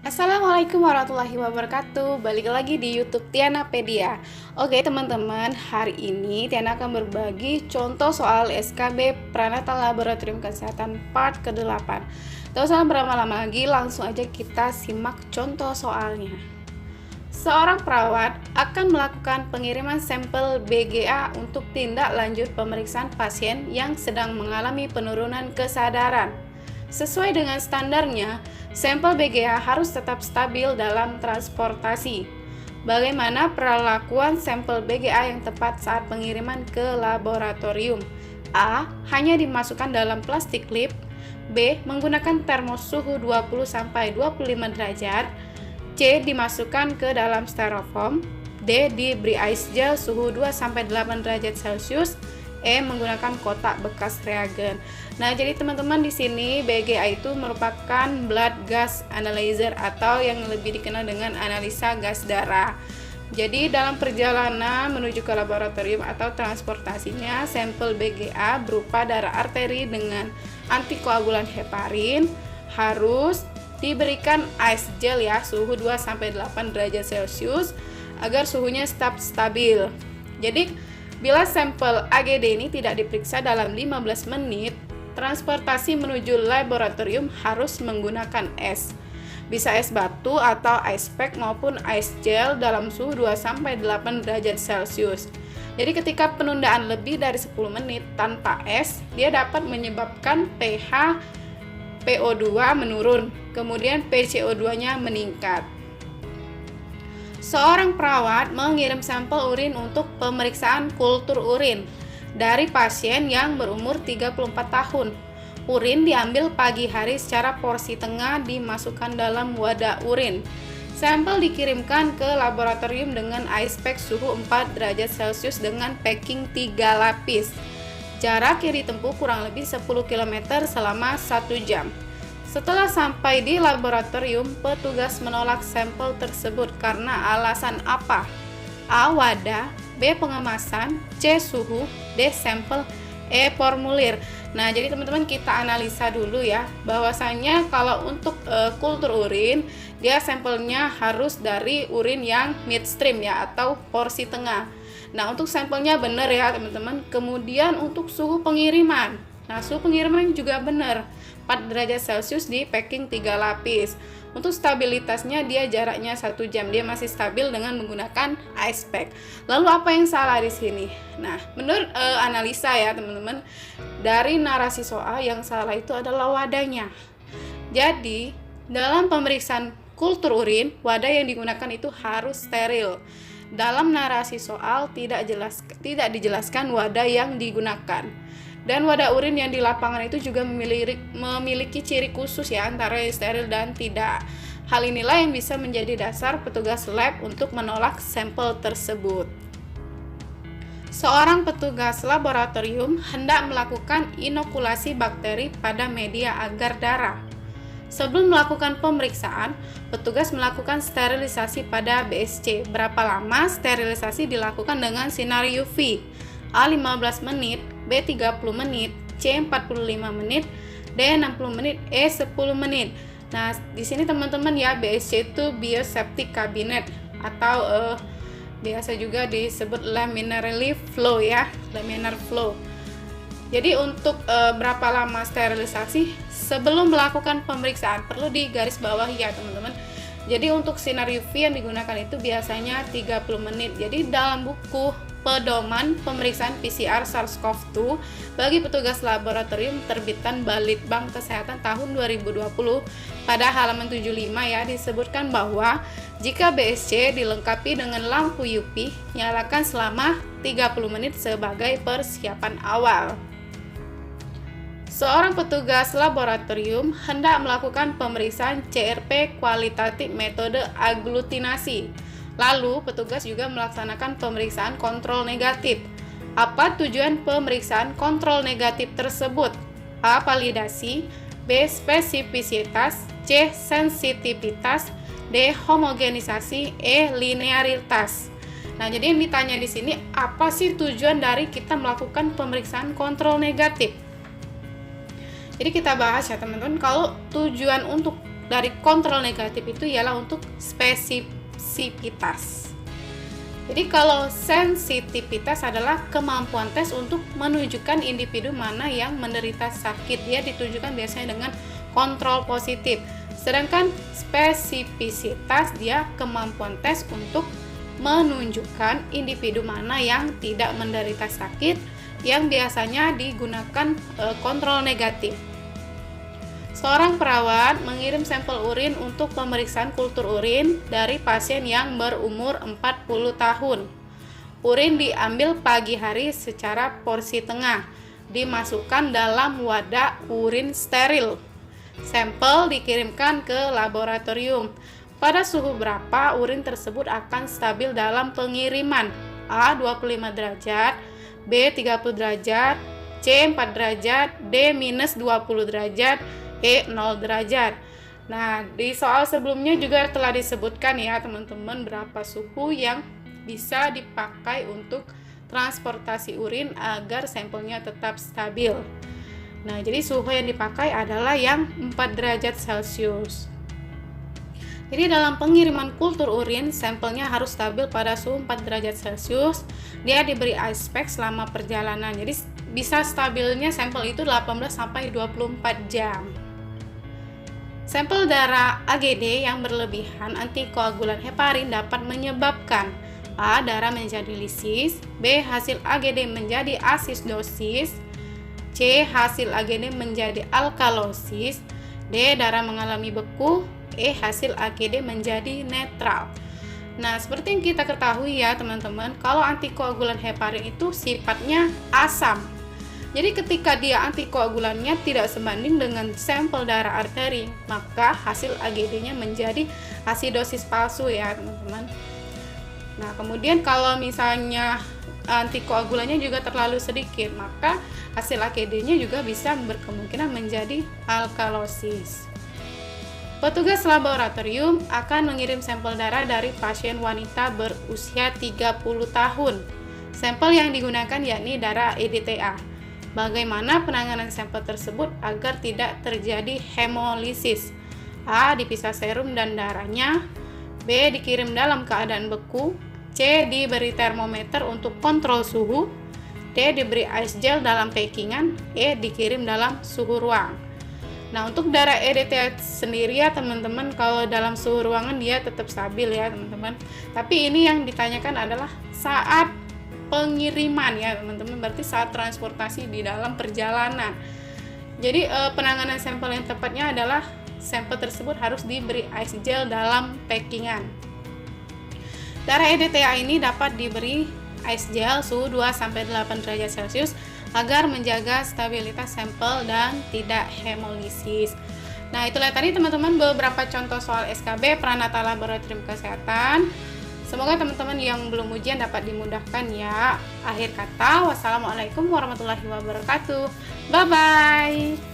Assalamualaikum warahmatullahi wabarakatuh. Balik lagi di YouTube Tianapedia. Oke teman-teman, hari ini Tiana akan berbagi contoh soal SKB Prenatal Laboratorium Kesehatan part ke-8. Tak usah berlama-lama lagi, langsung aja kita simak contoh soalnya. Seorang perawat akan melakukan pengiriman sampel BGA untuk tindak lanjut pemeriksaan pasien yang sedang mengalami penurunan kesadaran. Sesuai dengan standarnya, sampel BGA harus tetap stabil dalam transportasi. Bagaimana perlakuan sampel BGA yang tepat saat pengiriman ke laboratorium? A. Hanya dimasukkan dalam plastik clip. B. Menggunakan termos suhu 20-25 derajat. C. Dimasukkan ke dalam styrofoam. D. Diberi ice gel suhu 2-8 derajat Celcius. E. Menggunakan kotak bekas reagen. Nah, jadi teman-teman di sini BGA itu merupakan blood gas analyzer atau yang lebih dikenal dengan analisa gas darah. Jadi dalam perjalanan menuju ke laboratorium atau transportasinya, sampel BGA berupa darah arteri dengan antikoagulan heparin harus diberikan ice gel ya, suhu 2-8 derajat Celcius agar suhunya tetap stabil. Jadi bila sampel AGD ini tidak diperiksa dalam 15 menit, transportasi menuju laboratorium harus menggunakan es. Bisa es batu atau ice pack maupun ice gel dalam suhu 2-8 derajat Celcius. Jadi ketika penundaan lebih dari 10 menit tanpa es, dia dapat menyebabkan pH PO2 menurun, kemudian PCO2-nya meningkat. Seorang perawat mengirim sampel urin untuk pemeriksaan kultur urin dari pasien yang berumur 34 tahun. Urin diambil pagi hari secara porsi tengah dimasukkan dalam wadah urin. Sampel dikirimkan ke laboratorium dengan ice pack suhu 4 derajat Celcius dengan packing 3 lapis. Jarak yang ditempuh kurang lebih 10 km selama 1 jam. Setelah sampai di laboratorium, petugas menolak sampel tersebut karena alasan apa? A. Wadah, B. Pengemasan, C. Suhu, D. Sampel, E. Formulir. Nah, jadi teman-teman kita analisa dulu ya, bahwasanya kalau untuk kultur urin, dia sampelnya harus dari urin yang midstream ya, atau porsi tengah. Nah, untuk sampelnya benar ya teman-teman. Kemudian untuk suhu pengiriman, nah suhu pengiriman juga benar, 4 derajat Celcius di packing 3 lapis. Untuk stabilitasnya dia jaraknya 1 jam, dia masih stabil dengan menggunakan ice pack. Lalu apa yang salah di sini? Nah, menurut analisa ya teman-teman, dari narasi soal yang salah itu adalah wadahnya. Jadi, dalam pemeriksaan kultur urin, wadah yang digunakan itu harus steril. Dalam narasi soal tidak dijelaskan wadah yang digunakan. Dan wadah urin yang di lapangan itu juga memiliki ciri khusus ya, antara yang steril dan tidak. Hal inilah yang bisa menjadi dasar petugas lab untuk menolak sampel tersebut. Seorang petugas laboratorium hendak melakukan inokulasi bakteri pada media agar darah. Sebelum melakukan pemeriksaan, petugas melakukan sterilisasi pada BSC. Berapa lama sterilisasi dilakukan dengan sinar UV? A. 15 menit, B. 30 menit, C. 45 menit, D. 60 menit, E. 10 menit. Nah, di sini teman-teman ya, BSC itu bioseptic cabinet atau biasa juga disebut laminarly flow ya, laminar flow. Jadi untuk berapa lama sterilisasi sebelum melakukan pemeriksaan perlu digarisbawahi ya teman-teman. Jadi untuk sinar UV yang digunakan itu biasanya 30 menit. Jadi dalam buku pedoman pemeriksaan PCR SARS-CoV-2 bagi petugas laboratorium terbitan Balitbang Kesehatan tahun 2020 pada halaman 75 ya, disebutkan bahwa jika BSC dilengkapi dengan lampu UV, nyalakan selama 30 menit sebagai persiapan awal. Seorang petugas laboratorium hendak melakukan pemeriksaan CRP kualitatif metode aglutinasi. Lalu, petugas juga melaksanakan pemeriksaan kontrol negatif. Apa tujuan pemeriksaan kontrol negatif tersebut? A. Validasi, B. Spesifisitas, C. Sensitivitas, D. Homogenisasi, E. Linearitas. Nah, jadi yang ditanya di sini, apa sih tujuan dari kita melakukan pemeriksaan kontrol negatif? Jadi kita bahas ya teman-teman, kalau tujuan untuk dari kontrol negatif itu ialah untuk spesifisitas. Jadi kalau sensitivitas adalah kemampuan tes untuk menunjukkan individu mana yang menderita sakit. Dia ditunjukkan biasanya dengan kontrol positif. Sedangkan spesifisitas dia kemampuan tes untuk menunjukkan individu mana yang tidak menderita sakit, yang biasanya digunakan kontrol negatif. Seorang perawat mengirim sampel urin untuk pemeriksaan kultur urin dari pasien yang berumur 40 tahun. Urin diambil pagi hari secara porsi tengah, dimasukkan dalam wadah urin steril. Sampel dikirimkan ke laboratorium. Pada suhu berapa urin tersebut akan stabil dalam pengiriman? A. 25 derajat, B. 30 derajat, C. 4 derajat, D. minus 20 derajat, E. 0 derajat. Nah, di soal sebelumnya juga telah disebutkan ya teman-teman berapa suhu yang bisa dipakai untuk transportasi urin agar sampelnya tetap stabil. Nah, jadi suhu yang dipakai adalah yang 4 derajat Celcius. Jadi dalam pengiriman kultur urin, sampelnya harus stabil pada suhu 4 derajat Celcius. Dia diberi ice pack selama perjalanan. Jadi bisa stabilnya sampel itu 18 sampai 24 jam. Sampel darah AGD yang berlebihan antikoagulan heparin dapat menyebabkan A. Darah menjadi lisis, B. Hasil AGD menjadi asidosis, C. Hasil AGD menjadi alkalosis, D. Darah mengalami beku, E. Hasil AGD menjadi netral. Nah, seperti yang kita ketahui ya teman-teman, kalau antikoagulan heparin itu sifatnya asam. Jadi ketika dia antikoagulannya tidak sebanding dengan sampel darah arteri, maka hasil AGD-nya menjadi asidosis palsu ya teman-teman. Nah, kemudian kalau misalnya antikoagulannya juga terlalu sedikit, maka hasil AGD-nya juga bisa berkemungkinan menjadi alkalosis. Petugas laboratorium akan mengirim sampel darah dari pasien wanita berusia 30 tahun. Sampel yang digunakan yakni darah EDTA. Bagaimana penanganan sampel tersebut agar tidak terjadi hemolisis? A. Dipisah serum dan darahnya, B. Dikirim dalam keadaan beku, C. Diberi termometer untuk kontrol suhu, D. Diberi ice gel dalam packingan, E. Dikirim dalam suhu ruang. Nah, untuk darah EDTA sendiri ya teman-teman, kalau dalam suhu ruangan dia tetap stabil ya teman-teman. Tapi ini yang ditanyakan adalah saat pengiriman ya teman-teman, berarti saat transportasi di dalam perjalanan. Jadi penanganan sampel yang tepatnya adalah sampel tersebut harus diberi ice gel dalam packingan. Darah EDTA ini dapat diberi ice gel suhu 2-8 derajat Celcius agar menjaga stabilitas sampel dan tidak hemolisis. Nah, itulah tadi teman-teman beberapa contoh soal SKB Pranata Laboratorium Kesehatan. Semoga teman-teman yang belum ujian dapat dimudahkan ya. Akhir kata, wassalamualaikum warahmatullahi wabarakatuh. Bye-bye.